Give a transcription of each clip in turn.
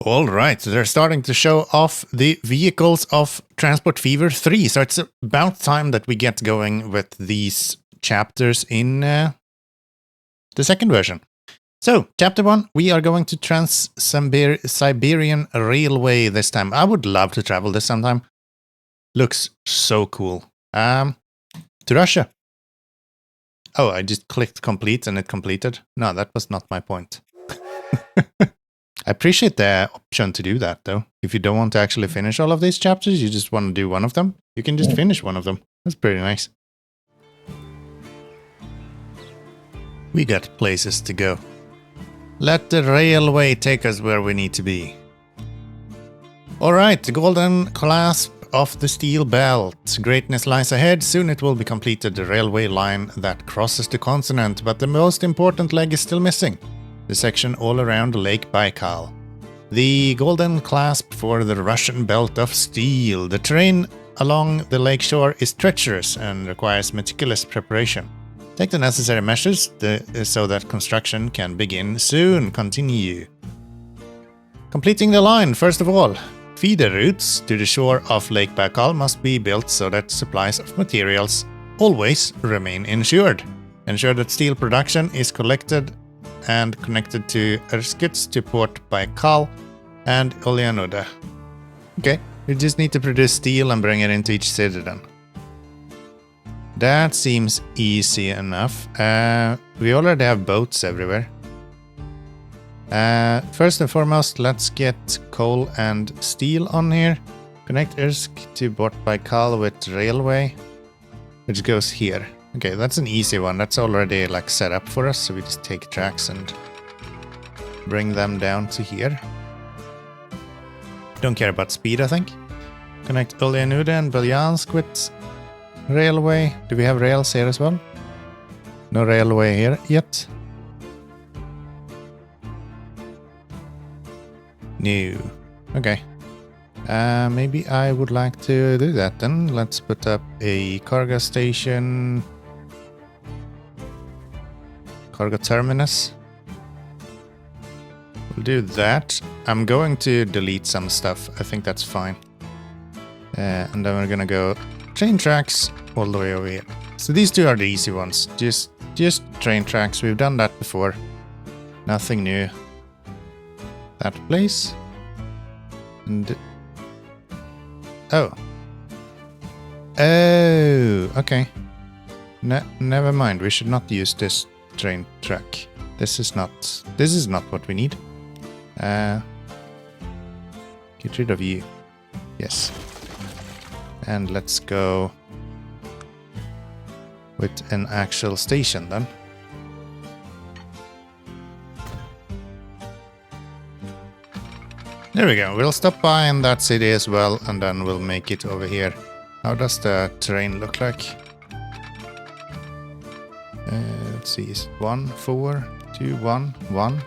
All right, so they're starting to show off the vehicles of Transport Fever 3. So it's about time that we get going with these chapters in the second version. So, chapter 1, we are going to Trans-Siberian Railway this time. I would love to travel this sometime. Looks so cool. To Russia. Oh, I just clicked complete and it completed. No, that was not my point. I appreciate the option to do that, though. If you don't want to actually finish all of these chapters, you just want to do one of them, you can just finish one of them. That's pretty nice. We got places to go. Let the railway take us where we need to be. Alright, the golden clasp of the steel belt. Greatness lies ahead, soon it will be completed, the railway line that crosses the continent, but the most important leg is still missing. The section all around Lake Baikal. The golden clasp for the Russian belt of steel. The terrain along the lakeshore is treacherous and requires meticulous preparation. Take the necessary measures so that construction can begin soon. Continue. Completing the line, first of all. Feeder routes to the shore of Lake Baikal must be built so that supplies of materials always remain insured. Ensure that steel production is collected and connected to Irkutsk to Port Baikal and Ulyanovsk. Okay, we just need to produce steel and bring it into each city then. That seems easy enough. We already have boats everywhere. First and foremost, let's get coal and steel on here. Connect Irkutsk to Port Baikal with railway, which goes here. Okay, that's an easy one. That's already like set up for us, so we just take tracks and bring them down to here. Don't care about speed, I think. Connect Ulyanovsk and Belyansk with railway. Do we have rails here as well? No railway here yet. No. Okay. Maybe I would like to do that then. Let's put up a cargo station. Cargo terminus. We'll do that. I'm going to delete some stuff. I think that's fine. And then we're gonna go train tracks all the way over here. So these two are the easy ones. Just train tracks. We've done that before. Nothing new. That place. And oh. Oh, okay. Never mind. We should not use this train track. This is not what we need. Get rid of you. Yes. And let's go with an actual station then. There we go. We'll stop by in that city as well, and then we'll make it over here. How does the terrain look like? Let's see, is 1, 4, 2, 1, 1.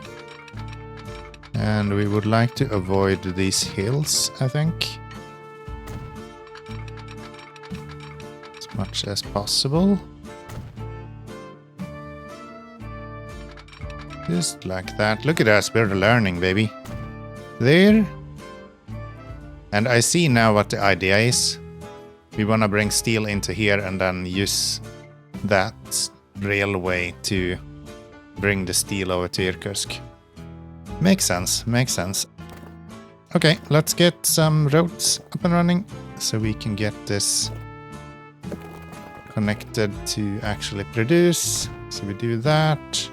And we would like to avoid these hills, I think. As much as possible. Just like that. Look at us, we're learning, baby. There. And I see now what the idea is. We want to bring steel into here and then use that railway to bring the steel over to Irkutsk. Makes sense, makes sense. Okay, let's get some roads up and running so we can get this connected to actually produce. So we do that.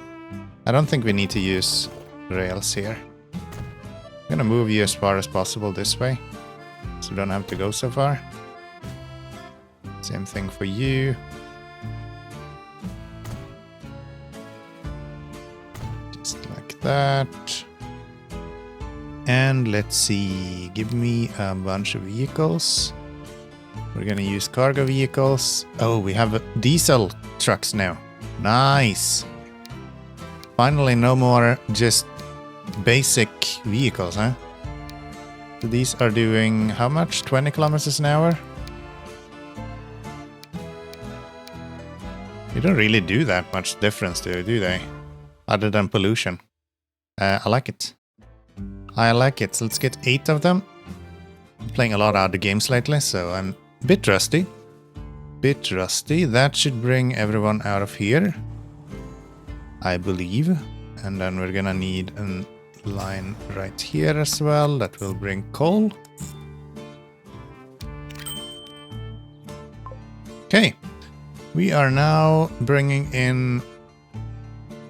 I don't think we need to use rails here. I'm gonna move you as far as possible this way, so you don't have to go so far. Same thing for you. Just like that. And let's see, give me a bunch of vehicles. We're gonna use cargo vehicles. Oh, we have diesel trucks now. Nice. Finally, no more just basic vehicles, huh? So these are doing how much? 20 kilometers an hour? They don't really do that much difference, do they? Other than pollution. I like it. I like it. So let's get 8 of them. I'm playing a lot of other games lately, so I'm a bit rusty. That should bring everyone out of here, I believe. And then we're gonna need a line right here as well. That will bring coal. Okay. We are now bringing in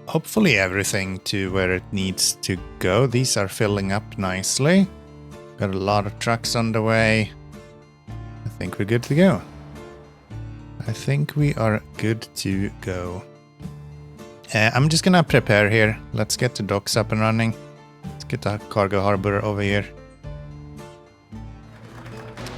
hopefully everything to where it needs to go. These are filling up nicely. Got a lot of trucks on the way. I think we're good to go. I'm just gonna prepare here. Let's get the docks up and running. Let's get the cargo harbor over here.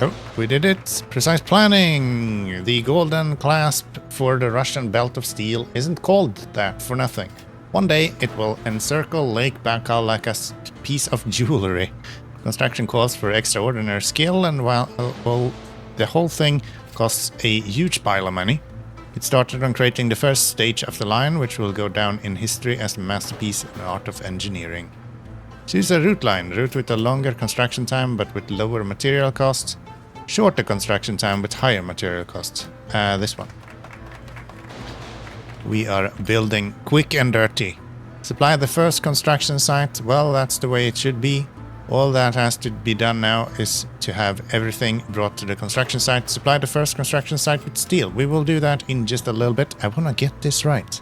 Oh, we did it. Precise planning. The golden clasp for the Russian belt of steel isn't called that for nothing. One day it will encircle Lake Baikal like a piece of jewelry. Construction calls for extraordinary skill, and while the whole thing costs a huge pile of money, it started on creating the first stage of the line, which will go down in history as a masterpiece in the art of engineering. Choose a route with a longer construction time but with lower material cost. Shorter construction time with higher material cost. This one. We are building quick and dirty. Supply the first construction site. Well, that's the way it should be. All that has to be done now is to have everything brought to the construction site. Supply the first construction site with steel. We will do that in just a little bit. I want to get this right.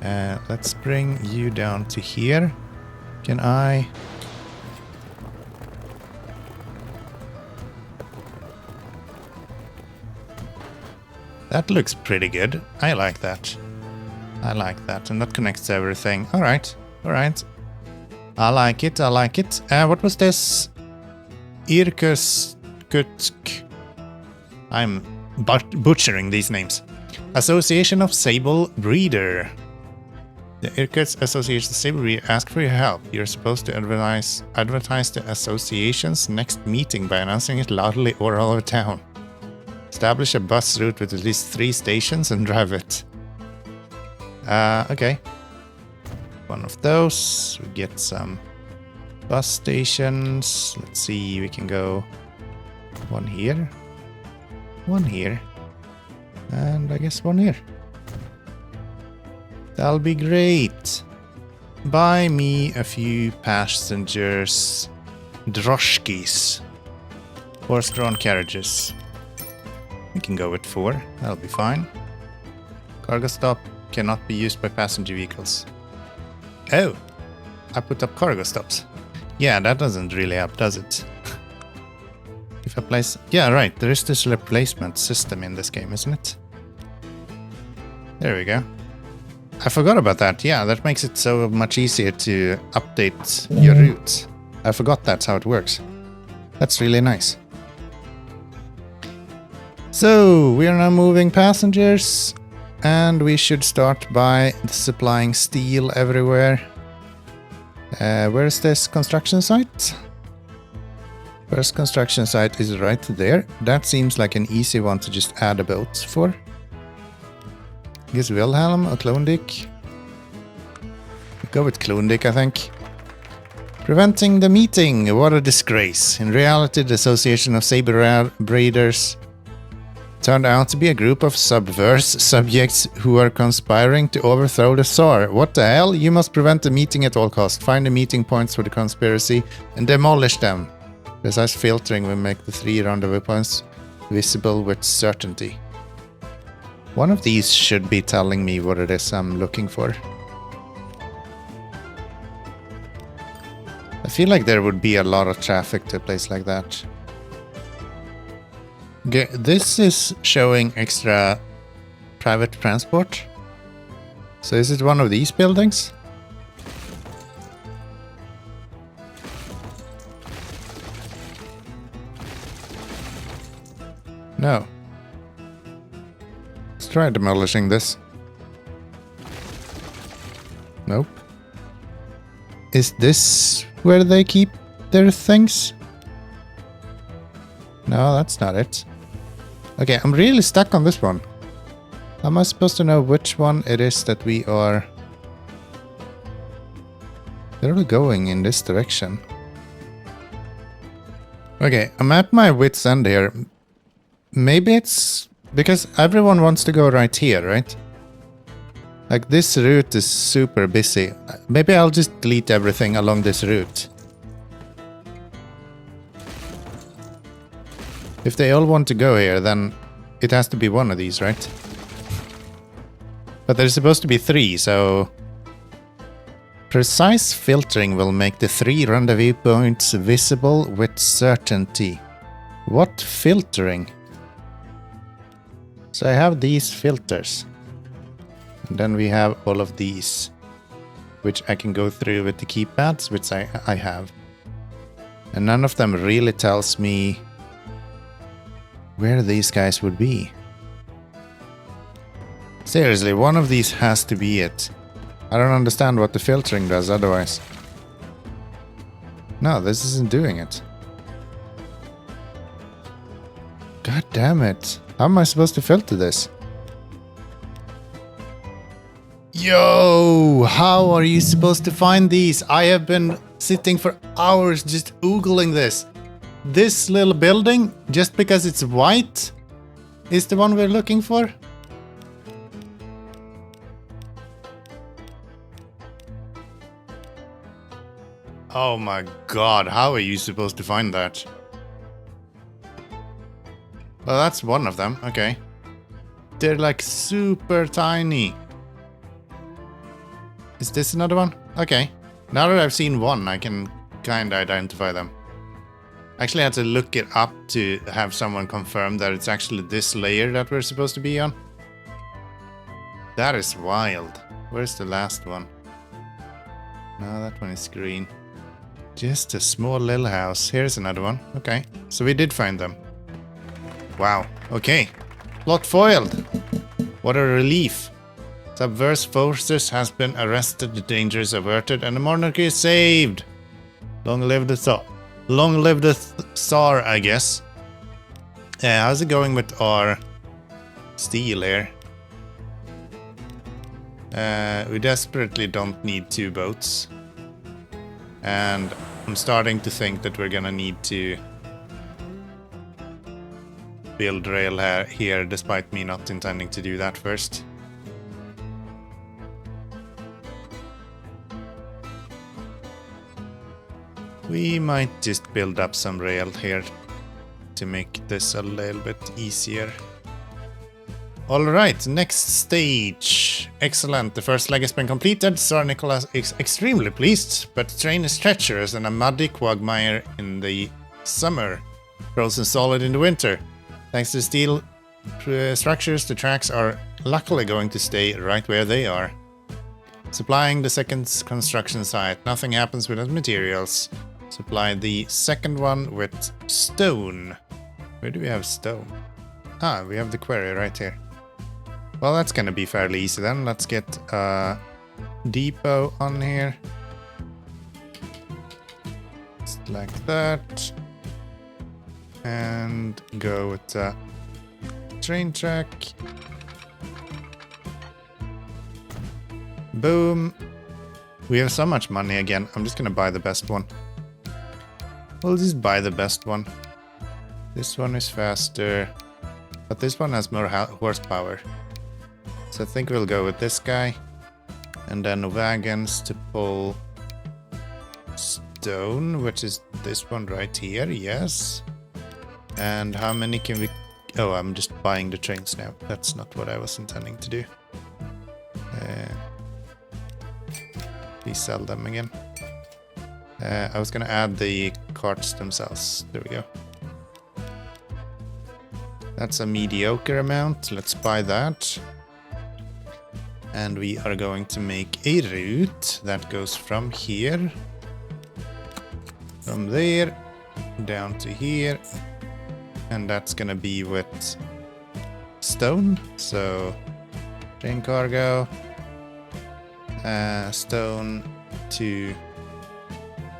Let's bring you down to here. Can I... That looks pretty good. I like that. And that connects to everything. Alright. I like it. What was this? Irkutsk. I'm butchering these names. Association of Sable Breeder. The Irkutsk Association of Sable Breeder ask for your help. You're supposed to advertise the association's next meeting by announcing it loudly or all over town. Establish a bus route with at least 3 stations and drive it. Okay. One of those. We get some bus stations. Let's see, we can go one here, and I guess one here. That'll be great. Buy me a few passengers. Droshkis. Horse-drawn carriages. We can go with 4. That'll be fine. Cargo stop cannot be used by passenger vehicles. Oh, I put up cargo stops. Yeah, that doesn't really help, does it? If I place... Yeah, right, there is this replacement system in this game, isn't it? There we go. I forgot about that. Yeah, that makes it so much easier to update your route. I forgot that's how it works. That's really nice. So, we are now moving passengers. And we should start by supplying steel everywhere. Where is this construction site? First construction site is right there. That seems like an easy one to just add a boat for. I guess Wilhelm or Klondike. Go with Klondike, I think. Preventing the meeting. What a disgrace. In reality, the Association of Saber Breeders turned out to be a group of subverse subjects who are conspiring to overthrow the Tsar. What the hell? You must prevent the meeting at all costs. Find the meeting points for the conspiracy and demolish them. Precise filtering will make the 3 rendezvous points visible with certainty. One of these should be telling me what it is I'm looking for. I feel like there would be a lot of traffic to a place like that. Okay, this is showing extra private transport. So is it one of these buildings? No. Let's try demolishing this. Nope. Is this where they keep their things? No, that's not it. Okay, I'm really stuck on this one. How am I supposed to know which one it is that we are... They're all going in this direction. Okay, I'm at my wit's end here. Maybe it's because everyone wants to go right here, right? Like this route is super busy. Maybe I'll just delete everything along this route. If they all want to go here, then it has to be one of these, right? But there's supposed to be 3, so... Precise filtering will make the 3 rendezvous points visible with certainty. What filtering? So I have these filters. And then we have all of these, which I can go through with the keypads, which I have. And none of them really tells me where these guys would be. Seriously, one of these has to be it. I don't understand what the filtering does otherwise. No, this isn't doing it. God damn it. How am I supposed to filter this? Yo, how are you supposed to find these? I have been sitting for hours just oogling this. This little building, just because it's white, is the one we're looking for? Oh my god, how are you supposed to find that? Well, that's one of them, okay. They're like super tiny. Is this another one? Okay. Now that I've seen one, I can kinda identify them. Actually, I had to look it up to have someone confirm that it's actually this layer that we're supposed to be on. That is wild. Where's the last one? No, that one is green. Just a small little house. Here's another one. Okay. So we did find them. Wow. Okay. Plot foiled. What a relief. Subversive forces has been arrested, the danger is averted, and the monarchy is saved. Long live the Tsar. Long live the Tsar, I guess. How's it going with our steel here? We desperately don't need 2 boats. And I'm starting to think that we're gonna need to build rail here, despite me not intending to do that first. We might just build up some rail here to make this a little bit easier. Alright, next stage. Excellent, the first leg has been completed. Sir Nicholas is extremely pleased, but the terrain is treacherous and a muddy quagmire in the summer, frozen solid in the winter. Thanks to steel structures, the tracks are luckily going to stay right where they are. Supplying the second construction site. Nothing happens without materials. Supply the second one with stone. Where do we have stone? Ah, we have the quarry right here. Well, that's gonna be fairly easy then. Let's get a depot on here. Just like that. And go with the train track. Boom. We have so much money again. I'm just gonna buy the best one. We'll just buy the best one. This one is faster, but this one has more horsepower. So I think we'll go with this guy. And then wagons to pull stone, which is this one right here, yes. And how many can we... Oh, I'm just buying the trains now. That's not what I was intending to do. Please sell them again. I was gonna add the carts themselves. There we go. That's a mediocre amount. Let's buy that. And we are going to make a route that goes from here, from there, down to here. And that's gonna be with stone. So, train cargo, stone to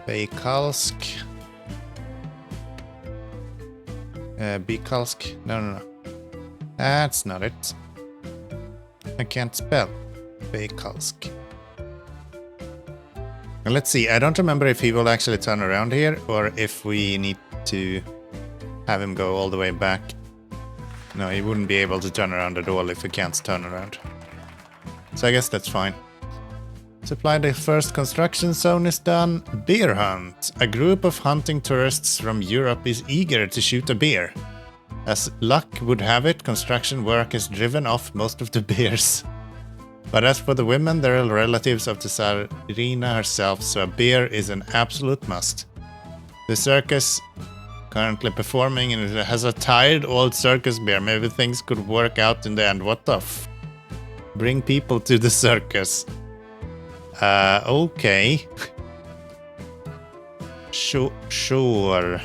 Baikalsk. Baikalsk. No. That's not it. I can't spell Baikalsk. Let's see. I don't remember if he will actually turn around here or if we need to have him go all the way back. No, he wouldn't be able to turn around at all if he can't turn around. So I guess that's fine. Supply the first construction zone is done. Bear hunt. A group of hunting tourists from Europe is eager to shoot a bear. As luck would have it, construction work has driven off most of the bears. But as for the women, they're relatives of the Tsarina herself, so a bear is an absolute must. The circus currently performing and it has a tired old circus bear. Maybe things could work out in the end. What the f? Bring people to the circus. Okay. Sure.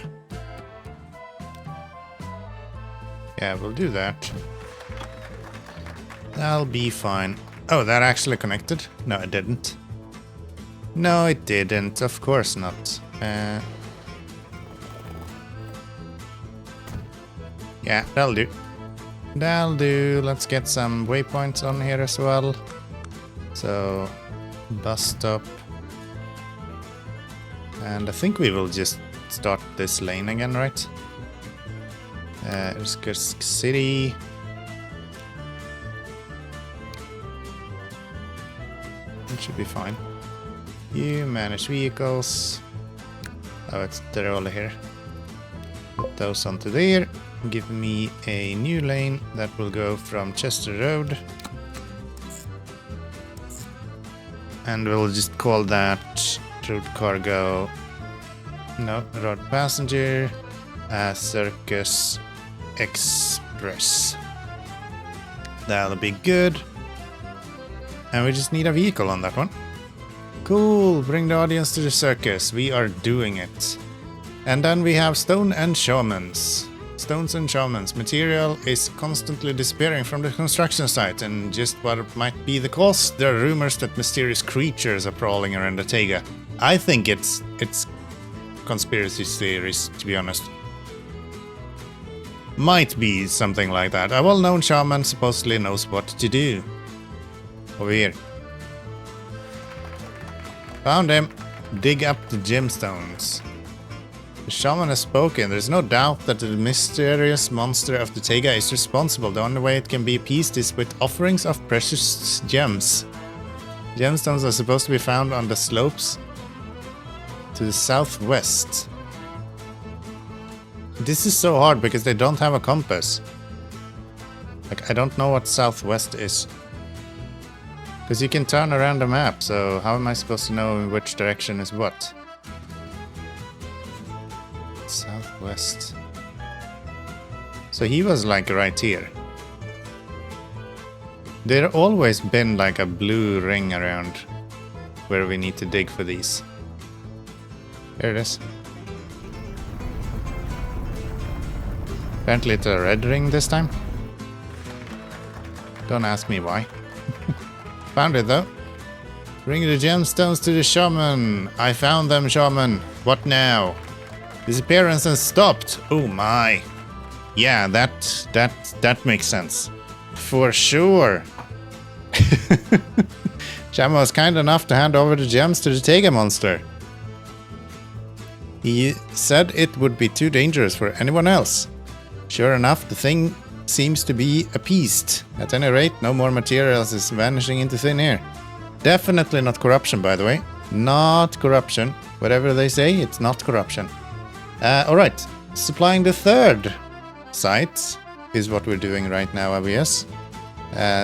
Yeah, we'll do that. That'll be fine. Oh, that actually connected? No, it didn't. No, it didn't. Of course not. Yeah, that'll do. That'll do. Let's get some waypoints on here as well. So, bus stop. And I think we will just start this lane again, right? Irkutsk City. It should be fine. You manage vehicles. Oh, they're all here. Put those onto there. Give me a new lane that will go from Chester Road. And we'll just call that road cargo. No, road passenger. Circus Express. That'll be good. And we just need a vehicle on that one. Cool, bring the audience to the circus. We are doing it. And then we have stone and shamans. Stones and shamans. Material is constantly disappearing from the construction site. And just what might be the cause? There are rumors that mysterious creatures are prowling around the taiga. I think it's conspiracy theories, to be honest. Might be something like that. A well-known shaman supposedly knows what to do. Over here. Found him. Dig up the gemstones. The shaman has spoken. There's no doubt that the mysterious monster of the taiga is responsible. The only way it can be appeased is with offerings of precious gems. Gemstones are supposed to be found on the slopes to the southwest. This is so hard because they don't have a compass. Like, I don't know what southwest is. Because you can turn around the map, so how am I supposed to know which direction is what? Southwest. So he was like right here. There always been like a blue ring around where we need to dig for these. There it is. Apparently it's a red ring this time. Don't ask me why. Found it though. Bring the gemstones to the shaman. I found them, shaman. What now? Disappearance has stopped. Oh my. Yeah, that makes sense. For sure. Shaman was kind enough to hand over the gems to the taiga monster. He said it would be too dangerous for anyone else. Sure enough, the thing seems to be appeased. At any rate, no more materials is vanishing into thin air. Definitely not corruption, by the way. Not corruption. Whatever they say, it's not corruption. Alright, supplying the third site is what we're doing right now, obvious.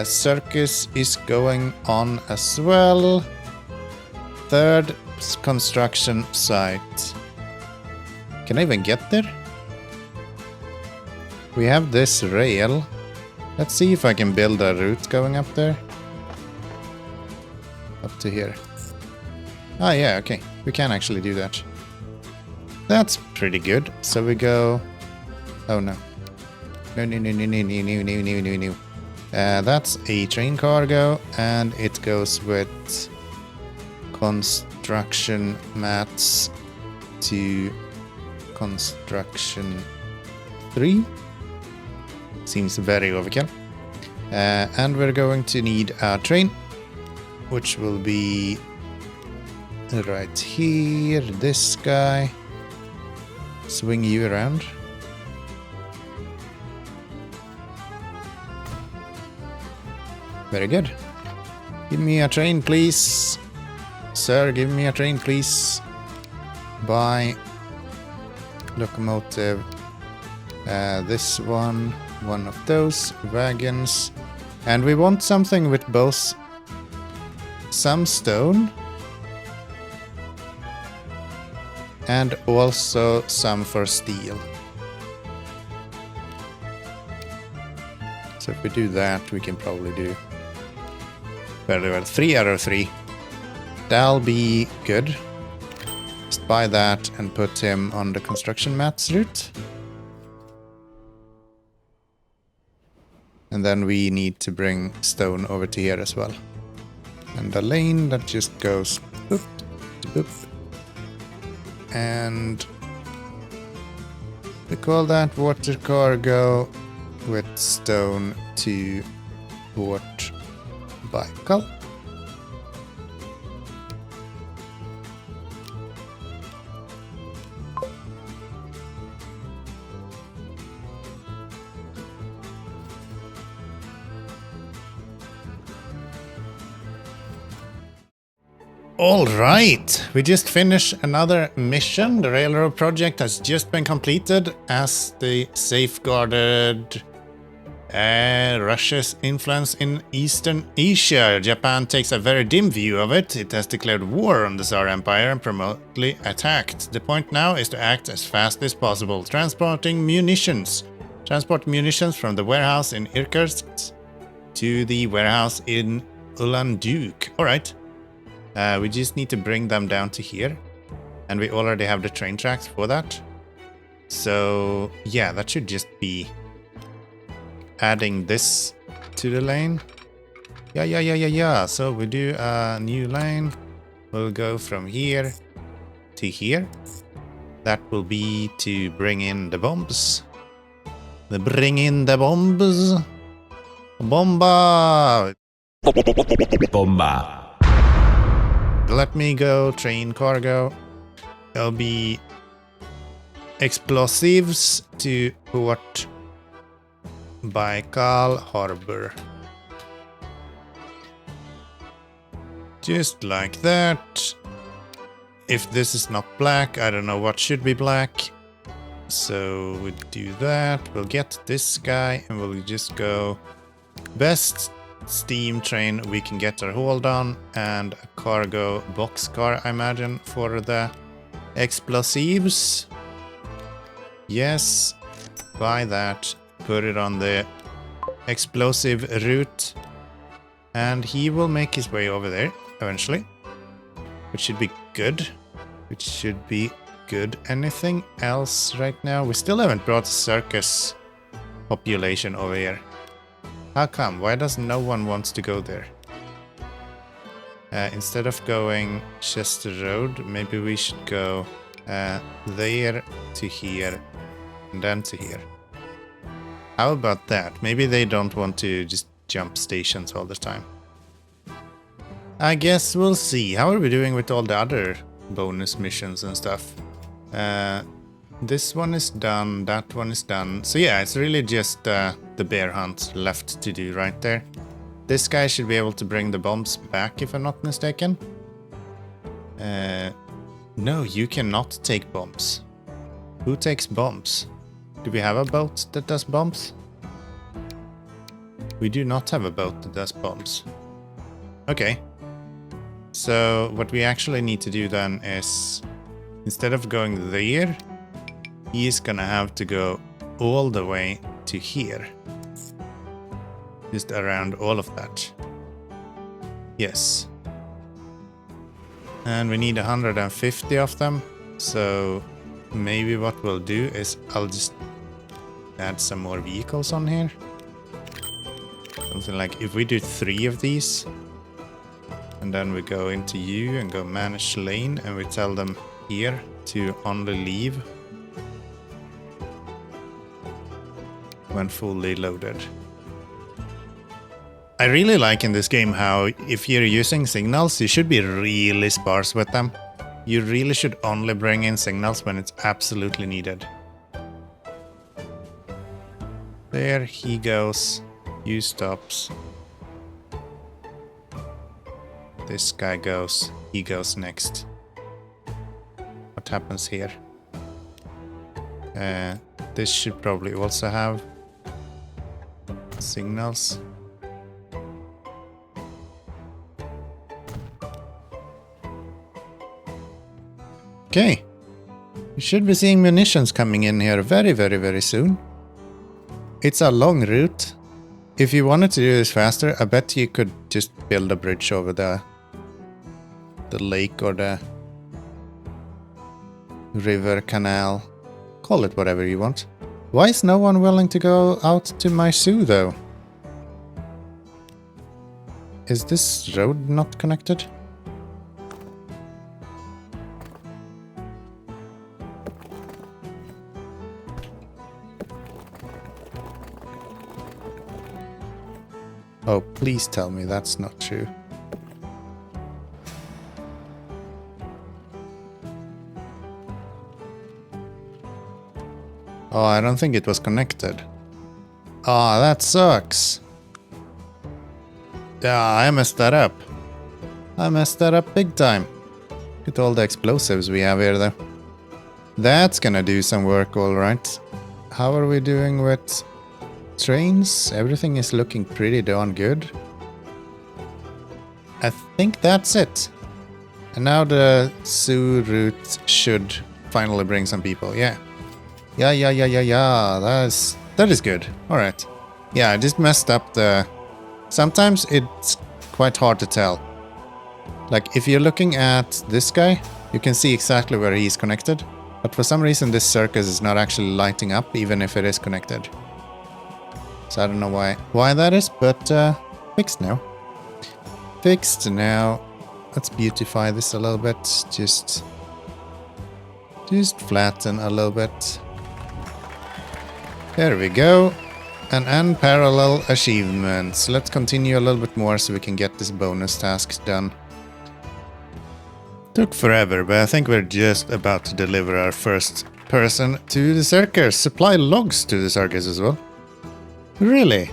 Circus is going on as well. Third construction site. Can I even get there? We have this rail. Let's see if I can build a route going up there. Up to here. Ah, yeah, okay. We can actually do that. That's pretty good. So we go... Oh, no. No. That's a train cargo, and it goes with construction mats to construction 3. Seems very overkill. And we're going to need a train, which will be right here. This guy. Swing you around. Very good. Give me a train, please. Sir, give me a train, please. Buy locomotive. This one of those wagons. And we want something with both some stone and also some for steel. So if we do that, we can probably do very well. 3 out of 3. That'll be good. Just buy that and put him on the construction mats route. And then we need to bring stone over to here as well. And a lane that just goes boop, boop. And we call that water cargo with stone to Port Baikal. All right, we just finished another mission. The railroad project has just been completed as they safeguarded Russia's influence in Eastern Asia. Japan takes a very dim view of it. It has declared war on the Tsar Empire and promptly attacked. The point now is to act as fast as possible, transporting munitions. Transport munitions from the warehouse in Irkutsk to the warehouse in Ulan-Duke. All right. We just need to bring them down to here. And we already have the train tracks for that. So, yeah, that should just be adding this to the lane. Yeah. So we do a new lane. We'll go from here to here. That will be to bring in the bombs. Bring in the bombs. Bomba! Bomba. Let me go train cargo. There'll be explosives to Port Baikal Harbor. Just like that. If this is not black, I don't know what should be black. So we'll do that. We'll get this guy and we'll just go best steam train we can get our hold on, and a cargo boxcar, I imagine, for the explosives. Yes, buy that, put it on the explosive route, and he will make his way over there eventually, which should be good. Anything else right now? We still haven't brought circus population over here. How come? Why does no one wants to go there? Instead of going Chester Road, maybe we should go there to here and then to here. How about that? Maybe they don't want to just jump stations all the time. I guess we'll see. How are we doing with all the other bonus missions and stuff? This one is done, that one is done. So yeah, it's really just the bear hunt left to do right there. This guy should be able to bring the bombs back, if I'm not mistaken. No, you cannot take bombs. Who takes bombs? Do we have a boat that does bombs? We do not have a boat that does bombs. Okay. So what we actually need to do then is, instead of going there, he's gonna have to go all the way to here. Just around all of that. Yes. And we need 150 of them. So maybe what we'll do is I'll just add some more vehicles on here. Something like, if we do 3 of these, and then we go into you and go manage lane, and we tell them here to only leave when fully loaded. I really like in this game how if you're using signals, you should be really sparse with them. You really should only bring in signals when it's absolutely needed. There he goes. You stops. This guy goes. He goes next. What happens here? This should probably also have signals. Okay. We should be seeing munitions coming in here very soon. It's a long route. If you wanted to do this faster, I bet you could just build a bridge over the lake or the river, canal. Call it whatever you want. Why is no one willing to go out to my zoo, though? Is this road not connected? Oh, please tell me that's not true. Oh, I don't think it was connected. Oh, that sucks. Yeah, I messed that up. I messed that up big time. Look at all the explosives we have here, though. That's gonna do some work, alright. How are we doing with trains? Everything is looking pretty darn good. I think that's it. And now the zoo route should finally bring some people. Yeah. Yeah. That is good. Alright. Yeah, I just messed up the... Sometimes it's quite hard to tell. Like, if you're looking at this guy, you can see exactly where he's connected. But for some reason, this circus is not actually lighting up, even if it is connected. So I don't know why that is, but fixed now. Fixed now. Let's beautify this a little bit. Just flatten a little bit. There we go. An unparalleled achievement. So let's continue a little bit more so we can get this bonus task done. Took forever, but I think we're just about to deliver our first person to the circus. Supply logs to the circus as well. Really?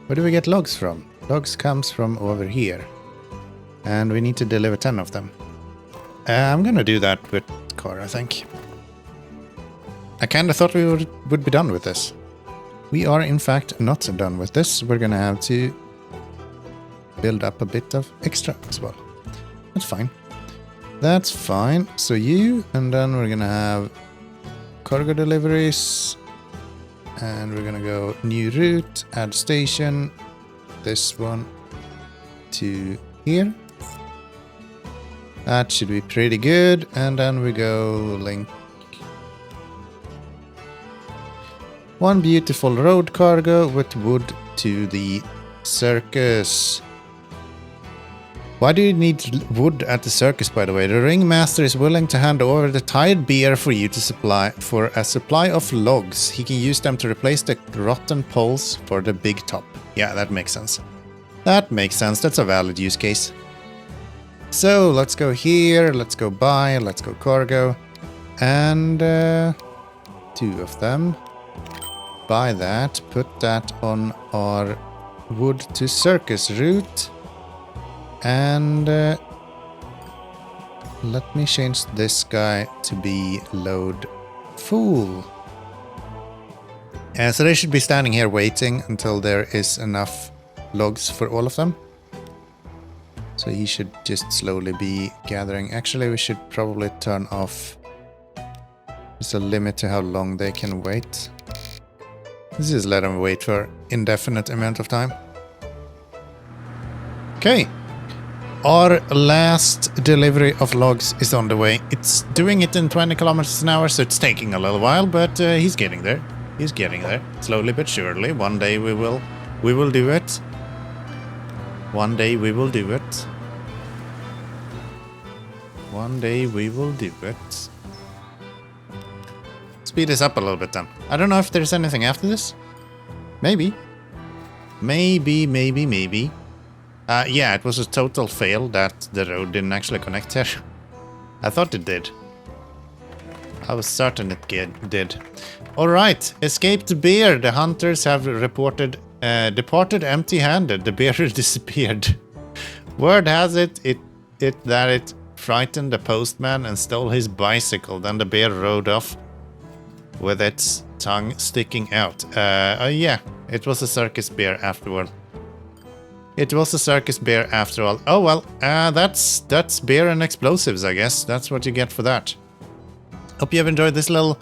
Where do we get logs from? Logs comes from over here. And we need to deliver 10 of them. I'm gonna do that with car, I think. I kinda thought we would be done with this. We are in fact not done with this. We're gonna have to build up a bit of extra as well. That's fine. That's fine. So you, and then we're gonna have cargo deliveries. And we're gonna go new route, add station, this one to here. That should be pretty good. And then we go link. One beautiful road cargo with wood to the circus. Why do you need wood at the circus, by the way? The ringmaster is willing to hand over the tired beer for you to supply for a supply of logs. He can use them to replace the rotten poles for the big top. Yeah, that makes sense. That makes sense. That's a valid use case. So let's go here. Let's go buy. Let's go cargo. And 2 of them. Buy that. Put that on our wood to circus route. And let me change this guy to be load full. So they should be standing here waiting until there is enough logs for all of them. So he should just slowly be gathering. Actually, we should probably turn off. There's a limit to how long they can wait. Let's just let them wait for indefinite amount of time. Okay. Our last delivery of logs is on the way. It's doing it in 20 kilometers an hour, so it's taking a little while, but he's getting there. He's getting there, slowly but surely. One day we will do it. One day we will do it. One day we will do it. Speed this up a little bit then. I don't know if there's anything after this. Maybe. Maybe. Yeah, it was a total fail that the road didn't actually connect here. I thought it did. I was certain it did. Alright, escaped bear. The hunters have departed empty-handed. The bear disappeared. Word has it that it frightened the postman and stole his bicycle. Then the bear rode off with its tongue sticking out. Yeah, it was a circus bear afterward. It was a circus bear after all. Oh well, that's beer and explosives, I guess. That's what you get for that. Hope you have enjoyed this little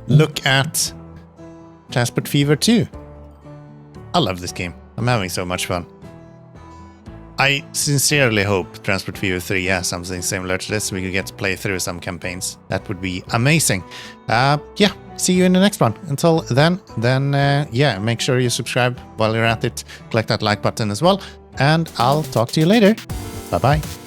look at Transport Fever 2. I love this game. I'm having so much fun. I sincerely hope Transport Fever 3 has something similar to this. We could get to play through some campaigns. That would be amazing. Yeah, see you in the next one. Until then, yeah, make sure you subscribe while you're at it. Click that like button as well. And I'll talk to you later. Bye-bye.